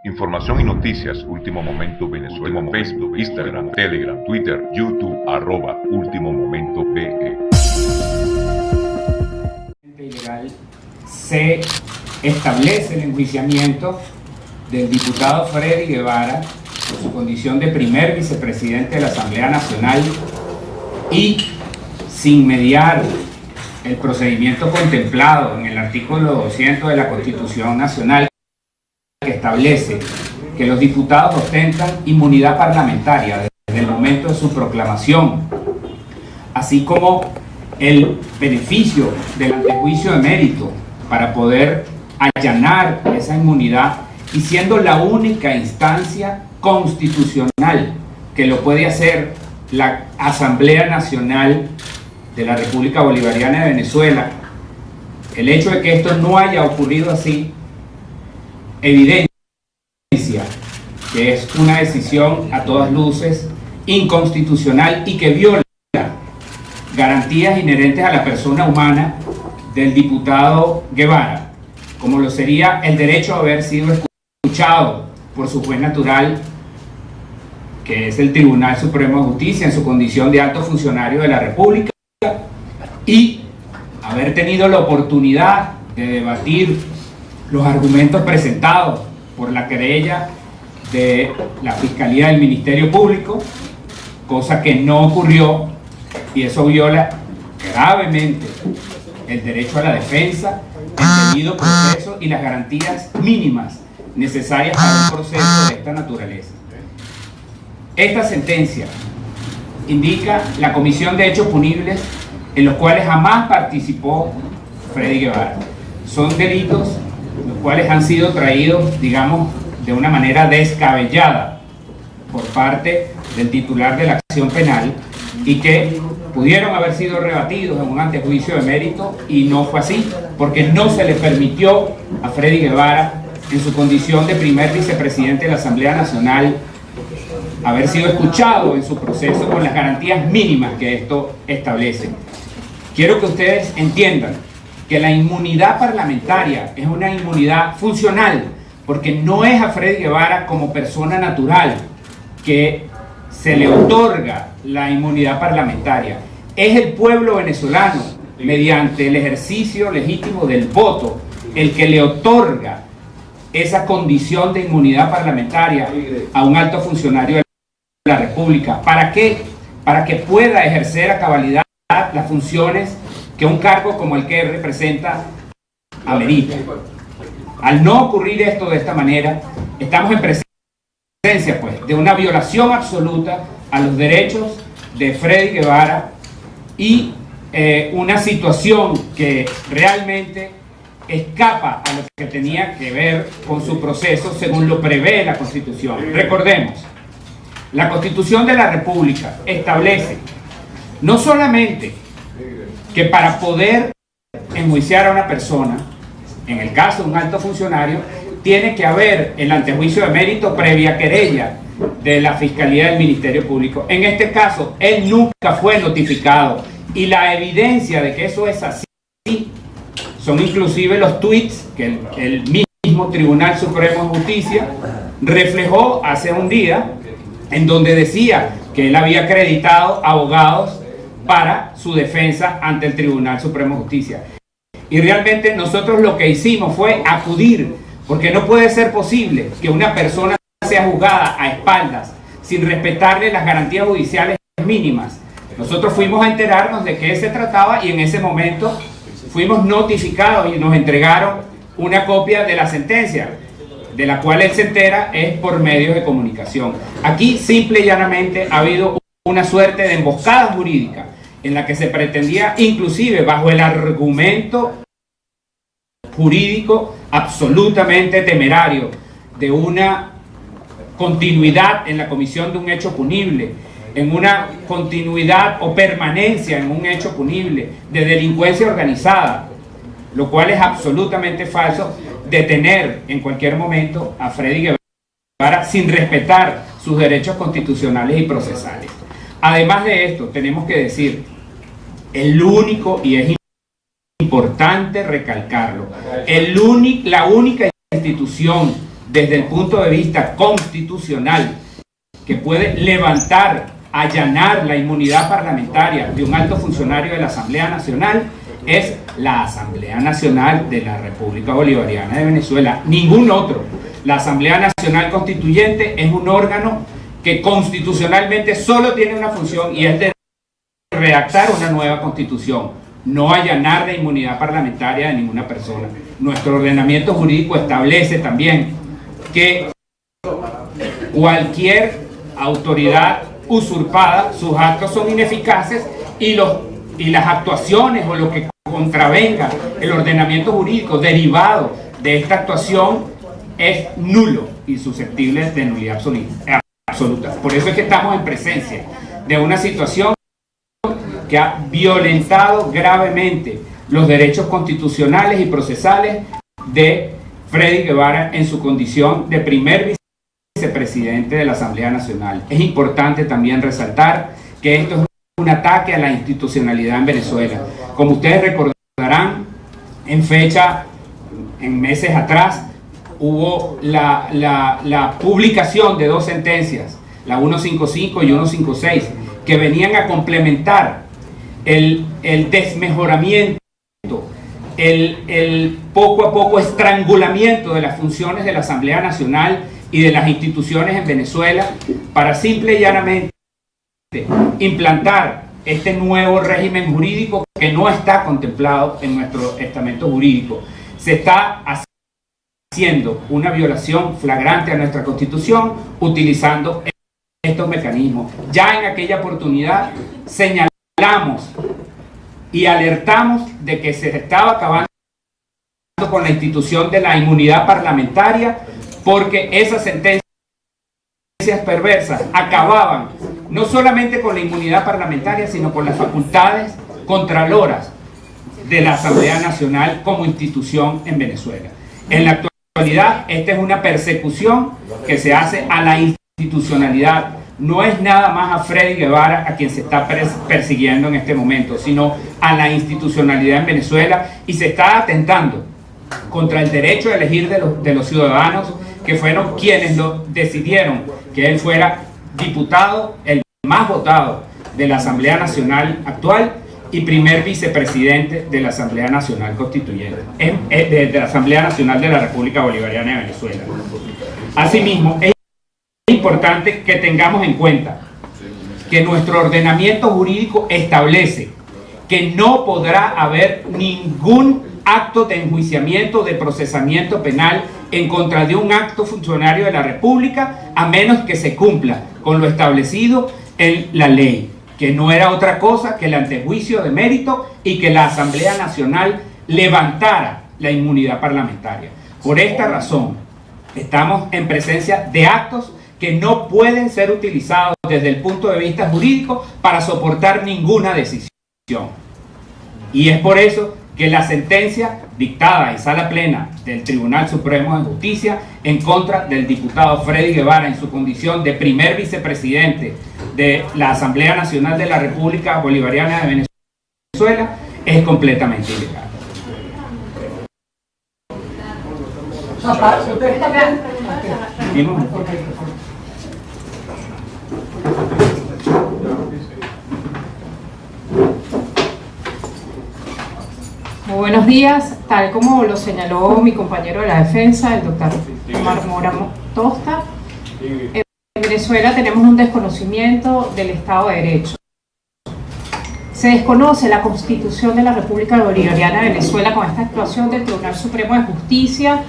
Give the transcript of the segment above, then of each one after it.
Información y noticias, Último Momento Venezuela, Facebook, Instagram, Telegram, Twitter, YouTube, @Último Momento BE. Ilegal se establece el enjuiciamiento del diputado Freddy Guevara por su condición de primer vicepresidente de la Asamblea Nacional y sin mediar el procedimiento contemplado en el artículo 200 de la Constitución Nacional, que establece que los diputados ostentan inmunidad parlamentaria desde el momento de su proclamación, así como el beneficio del antejuicio de mérito para poder allanar esa inmunidad, y siendo la única instancia constitucional que lo puede hacer la Asamblea Nacional de la República Bolivariana de Venezuela. El hecho de que esto no haya ocurrido así evidencia que es una decisión a todas luces inconstitucional y que viola garantías inherentes a la persona humana del diputado Guevara, como lo sería el derecho a haber sido escuchado por su juez natural, que es el Tribunal Supremo de Justicia en su condición de alto funcionario de la República, y haber tenido la oportunidad de debatir los argumentos presentados por la querella de la Fiscalía del Ministerio Público, cosa que no ocurrió, y eso viola gravemente el derecho a la defensa, el debido proceso y las garantías mínimas necesarias para un proceso de esta naturaleza. Esta sentencia indica la comisión de hechos punibles en los cuales jamás participó Freddy Guevara. Son delitos los cuales han sido traídos, digamos, de una manera descabellada por parte del titular de la acción penal, y que pudieron haber sido rebatidos en un antejuicio de mérito, y no fue así, porque no se le permitió a Freddy Guevara, en su condición de primer vicepresidente de la Asamblea Nacional, haber sido escuchado en su proceso con las garantías mínimas que esto establece. Quiero que ustedes entiendan que la inmunidad parlamentaria es una inmunidad funcional, porque no es a Freddy Guevara como persona natural que se le otorga la inmunidad parlamentaria. Es el pueblo venezolano, mediante el ejercicio legítimo del voto, el que le otorga esa condición de inmunidad parlamentaria a un alto funcionario de la República. ¿Para qué? Para que pueda ejercer a cabalidad las funciones que un cargo como el que representa amerita. Al no ocurrir esto de esta manera, estamos en presencia, pues, de una violación absoluta a los derechos de Freddy Guevara, y una situación que realmente escapa a lo que tenía que ver con su proceso según lo prevé la Constitución. Recordemos, la Constitución de la República establece no solamente que para poder enjuiciar a una persona, en el caso de un alto funcionario, tiene que haber el antejuicio de mérito previa querella de la Fiscalía del Ministerio Público. En este caso, él nunca fue notificado, y la evidencia de que eso es así son inclusive los tweets que el mismo Tribunal Supremo de Justicia reflejó hace un día, en donde decía que él había acreditado abogados para su defensa ante el Tribunal Supremo de Justicia. Y realmente nosotros lo que hicimos fue acudir, porque no puede ser posible que una persona sea juzgada a espaldas sin respetarle las garantías judiciales mínimas. Nosotros fuimos a enterarnos de qué se trataba, y en ese momento fuimos notificados y nos entregaron una copia de la sentencia, de la cual él se entera es por medios de comunicación. Aquí simple y llanamente ha habido una suerte de emboscada jurídica en la que se pretendía, inclusive bajo el argumento jurídico absolutamente temerario de una continuidad en la comisión de un hecho punible, en una continuidad o permanencia en un hecho punible de delincuencia organizada, lo cual es absolutamente falso, detener en cualquier momento a Freddy Guevara sin respetar sus derechos constitucionales y procesales. Además de esto, tenemos que decir, el único, y es importante recalcarlo, la única institución desde el punto de vista constitucional, que puede levantar, allanar la inmunidad parlamentaria de un alto funcionario de la Asamblea Nacional, es la Asamblea Nacional de la República Bolivariana de Venezuela, ningún otro. La Asamblea Nacional Constituyente es un órgano que constitucionalmente solo tiene una función, y es de redactar una nueva constitución, no allanar la inmunidad parlamentaria de ninguna persona. Nuestro ordenamiento jurídico establece también que cualquier autoridad usurpada, sus actos son ineficaces, y las actuaciones o lo que contravenga el ordenamiento jurídico derivado de esta actuación es nulo y susceptible de nulidad absoluta. Por eso es que estamos en presencia de una situación que ha violentado gravemente los derechos constitucionales y procesales de Freddy Guevara en su condición de primer vicepresidente de la Asamblea Nacional. Es importante también resaltar que esto es un ataque a la institucionalidad en Venezuela. Como ustedes recordarán, en meses atrás, hubo la publicación de dos sentencias, la 155 y 156, que venían a complementar el desmejoramiento, el poco a poco estrangulamiento de las funciones de la Asamblea Nacional y de las instituciones en Venezuela, para simple y llanamente implantar este nuevo régimen jurídico que no está contemplado en nuestro estamento jurídico. Se está haciendo una violación flagrante a nuestra Constitución utilizando estos mecanismos. Ya en aquella oportunidad señalamos y alertamos de que se estaba acabando con la institución de la inmunidad parlamentaria, porque esas sentencias perversas acababan no solamente con la inmunidad parlamentaria, sino con las facultades contraloras de la Asamblea Nacional como institución en Venezuela. En la actualidad, esta es una persecución que se hace a la institucionalidad. No es nada más a Freddy Guevara a quien se está persiguiendo en este momento, sino a la institucionalidad en Venezuela, y se está atentando contra el derecho a elegir de los ciudadanos, que fueron quienes lo decidieron que él fuera diputado, el más votado de la Asamblea Nacional actual y primer vicepresidente de la Asamblea Nacional Constituyente, de la Asamblea Nacional de la República Bolivariana de Venezuela. Asimismo, es importante que tengamos en cuenta que nuestro ordenamiento jurídico establece que no podrá haber ningún acto de enjuiciamiento, de procesamiento penal en contra de un acto funcionario de la República, a menos que se cumpla con lo establecido en la ley, que no era otra cosa que el antejuicio de mérito y que la Asamblea Nacional levantara la inmunidad parlamentaria. Por esta razón, estamos en presencia de actos que no pueden ser utilizados desde el punto de vista jurídico para soportar ninguna decisión. Y es por eso que la sentencia dictada en sala plena del Tribunal Supremo de Justicia en contra del diputado Freddy Guevara en su condición de primer vicepresidente de la Asamblea Nacional de la República Bolivariana de Venezuela es completamente ilegal. Muy buenos días. Tal como lo señaló mi compañero de la defensa, el doctor Omar Mora Tosta, en Venezuela tenemos un desconocimiento del Estado de Derecho. Se desconoce la Constitución de la República Bolivariana de Venezuela con esta actuación del Tribunal Supremo de Justicia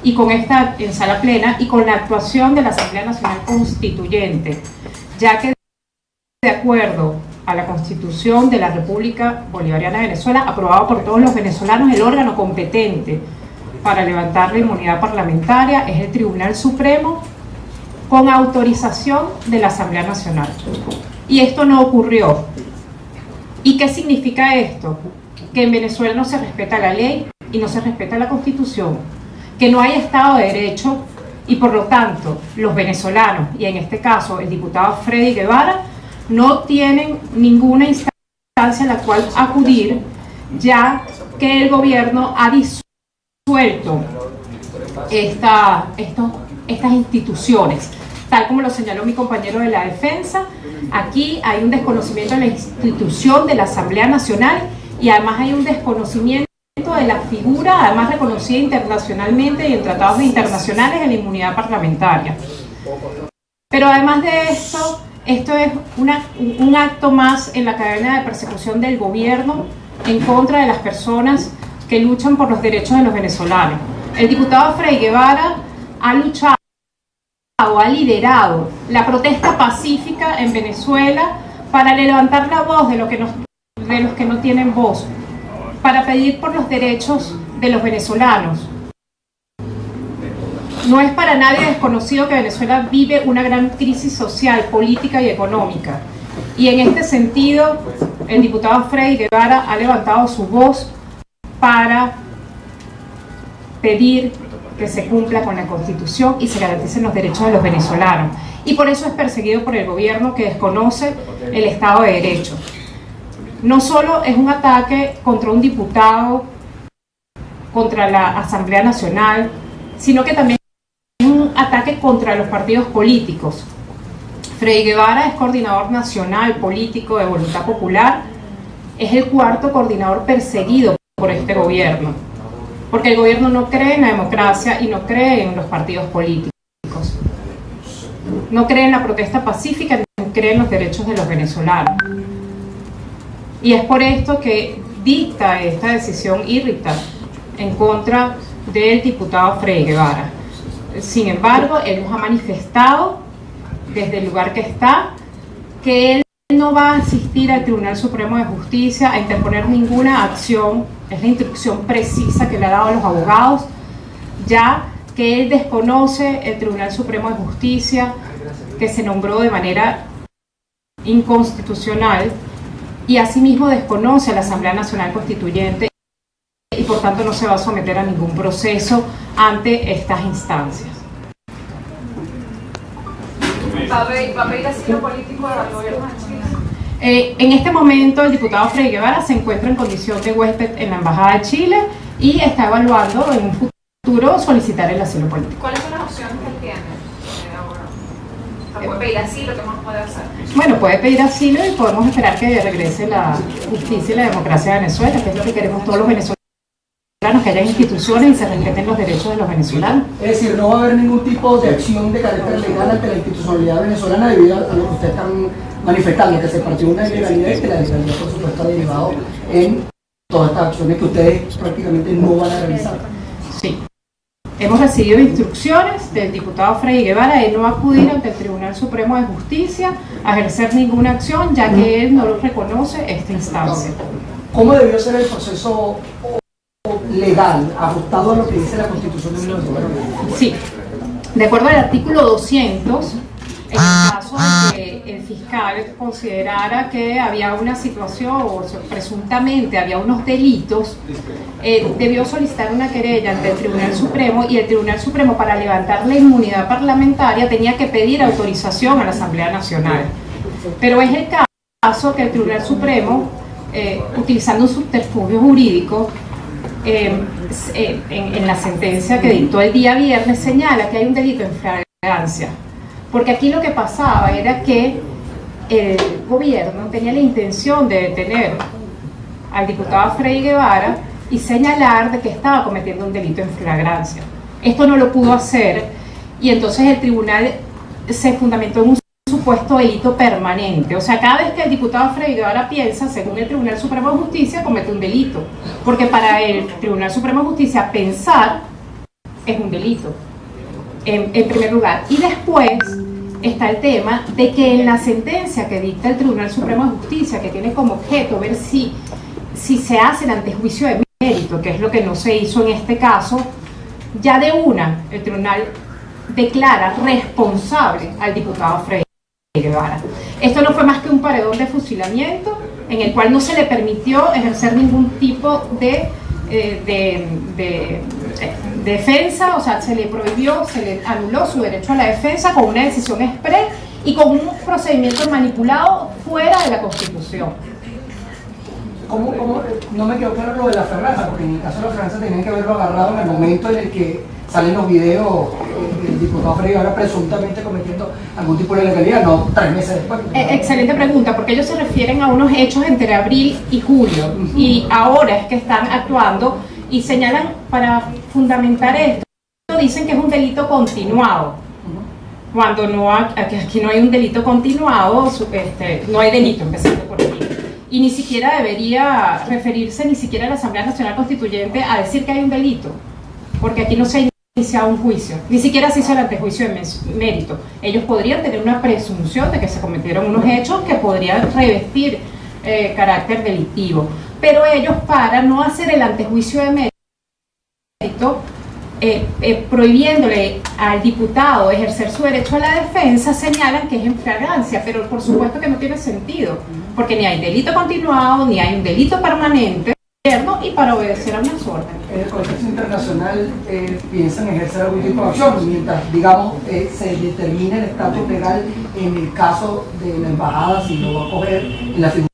y con esta en sala plena y con la actuación de la Asamblea Nacional Constituyente, ya que de acuerdo a la Constitución de la República Bolivariana de Venezuela, aprobado por todos los venezolanos, el órgano competente para levantar la inmunidad parlamentaria es el Tribunal Supremo, con autorización de la Asamblea Nacional. Y esto no ocurrió. ¿Y qué significa esto? Que en Venezuela no se respeta la ley y no se respeta la Constitución, que no hay Estado de Derecho, y por lo tanto los venezolanos, y en este caso el diputado Freddy Guevara, no tienen ninguna instancia a la cual acudir, ya que el gobierno ha disuelto estos estas instituciones. Tal como lo señaló mi compañero de la defensa, aquí hay un desconocimiento de la institución de la Asamblea Nacional y además hay un desconocimiento de la figura, además reconocida internacionalmente y en tratados internacionales, de la inmunidad parlamentaria. Pero además de esto es un acto más en la cadena de persecución del gobierno en contra de las personas que luchan por los derechos de los venezolanos. El diputado Freddy Guevara ha luchado, ha liderado la protesta pacífica en Venezuela para levantar la voz de los que no tienen voz, para pedir por los derechos de los venezolanos. No es para nadie desconocido que Venezuela vive una gran crisis social, política y económica. Y en este sentido, el diputado Freddy Guevara ha levantado su voz para pedir que se cumpla con la Constitución y se garanticen los derechos de los venezolanos. Y por eso es perseguido por el gobierno que desconoce el Estado de Derecho. No solo es un ataque contra un diputado, contra la Asamblea Nacional, sino que también es un ataque contra los partidos políticos. Freddy Guevara es coordinador nacional político de Voluntad Popular, es el cuarto coordinador perseguido por este gobierno, porque el gobierno no cree en la democracia y no cree en los partidos políticos, no cree en la protesta pacífica, no cree en los derechos de los venezolanos. Y es por esto que dicta esta decisión írrita en contra del diputado Freddy Guevara. Sin embargo, él nos ha manifestado desde el lugar que está que él no va a asistir al Tribunal Supremo de Justicia a interponer ninguna acción. Es la instrucción precisa que le ha dado a los abogados, ya que él desconoce el Tribunal Supremo de Justicia, que se nombró de manera inconstitucional, y asimismo desconoce a la Asamblea Nacional Constituyente y por tanto no se va a someter a ningún proceso ante estas instancias. ¿Va a pedir asilo político al gobierno de Chile? En este momento el diputado Freddy Guevara se encuentra en condición de huésped en la Embajada de Chile y está evaluando en un futuro solicitar el asilo político. ¿Cuáles son las opciones que él tiene? ¿Puede pedir asilo? ¿Qué más puede hacer? Bueno, puede pedir asilo y podemos esperar que regrese la justicia y la democracia a Venezuela, que es lo que queremos todos los venezolanos, que haya instituciones y se respeten los derechos de los venezolanos. Es decir, no va a haber ningún tipo de acción de carácter legal ante la institucionalidad venezolana debido a lo que ustedes están manifestando, que se partió una ilegalidad y que la ilegalidad por supuesto ha derivado en todas estas acciones que ustedes prácticamente no van a realizar. Sí. Hemos recibido instrucciones del diputado Freddy Guevara de no acudir ante el Tribunal Supremo de Justicia a ejercer ninguna acción, ya que él no lo reconoce esta instancia. ¿Cómo debió ser el proceso legal, ajustado a lo que dice la Constitución de 1990? Sí, de acuerdo al artículo 200, en el caso de que el fiscal considerara que había una situación o presuntamente había unos delitos, debió solicitar una querella ante el Tribunal Supremo, y el Tribunal Supremo, para levantar la inmunidad parlamentaria, tenía que pedir autorización a la Asamblea Nacional. Pero es el caso que el Tribunal Supremo, utilizando un subterfugio jurídico, en la sentencia que dictó el día viernes, señala que hay un delito en flagrancia. Porque aquí lo que pasaba era que el gobierno tenía la intención de detener al diputado Freddy Guevara y señalar de que estaba cometiendo un delito en flagrancia. Esto no lo pudo hacer y entonces el tribunal se fundamentó en un supuesto delito permanente. O sea, cada vez que el diputado Freddy Guevara piensa, según el Tribunal Supremo de Justicia, comete un delito. Porque para el Tribunal Supremo de Justicia pensar es un delito, en primer lugar. Y después está el tema de que en la sentencia que dicta el Tribunal Supremo de Justicia, que tiene como objeto ver si se hace el antejuicio de mérito, que es lo que no se hizo en este caso, ya de una el tribunal declara responsable al diputado Freddy Guevara. Esto no fue más que un paredón de fusilamiento en el cual no se le permitió ejercer ningún tipo de defensa, o sea, se le prohibió, se le anuló su derecho a la defensa con una decisión exprés y con un procedimiento manipulado fuera de la Constitución. No me quedó claro lo de la aferranza, porque en el caso de la aferranza tenían que haberlo agarrado en el momento en el que salen los videos, el diputado Freddy Guevara presuntamente cometiendo algún tipo de ilegalidad, no 3 meses después. Excelente pregunta, porque ellos se refieren a unos hechos entre abril y julio, y ahora es que están actuando y señalan, para fundamentar esto, dicen que es un delito continuado. Cuando no aquí no hay un delito continuado, no hay delito, empezando por aquí. Y ni siquiera debería referirse ni siquiera a la Asamblea Nacional Constituyente a decir que hay un delito, porque aquí no se ha iniciado un juicio, ni siquiera se hizo el antejuicio de mérito. Ellos podrían tener una presunción de que se cometieron unos hechos que podrían revestir carácter delictivo, pero ellos, para no hacer el antejuicio de mérito, prohibiéndole al diputado ejercer su derecho a la defensa, señalan que es en flagrancia, pero por supuesto que no tiene sentido, porque ni hay delito continuado, ni hay un delito permanente, y para obedecer a unas órdenes. En el contexto internacional piensan ejercer algún tipo de acción, mientras, digamos, se determine el estatus legal en el caso de la embajada, si lo va a coger en la figura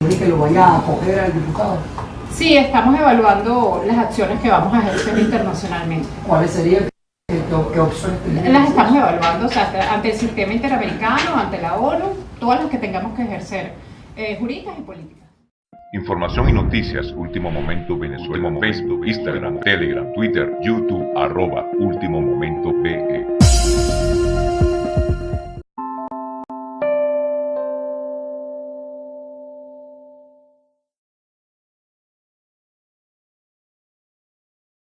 y que lo vaya a acoger al diputado. Sí, estamos evaluando las acciones que vamos a ejercer internacionalmente. ¿Cuáles serían? ¿Qué opciones tenemos? Las estamos evaluando, o sea, ante el sistema interamericano, ante la ONU, todas las que tengamos que ejercer, jurídicas y políticas. Información y noticias, Último Momento Venezuela, Facebook, Instagram, Telegram, Twitter, YouTube, @Último Momento B.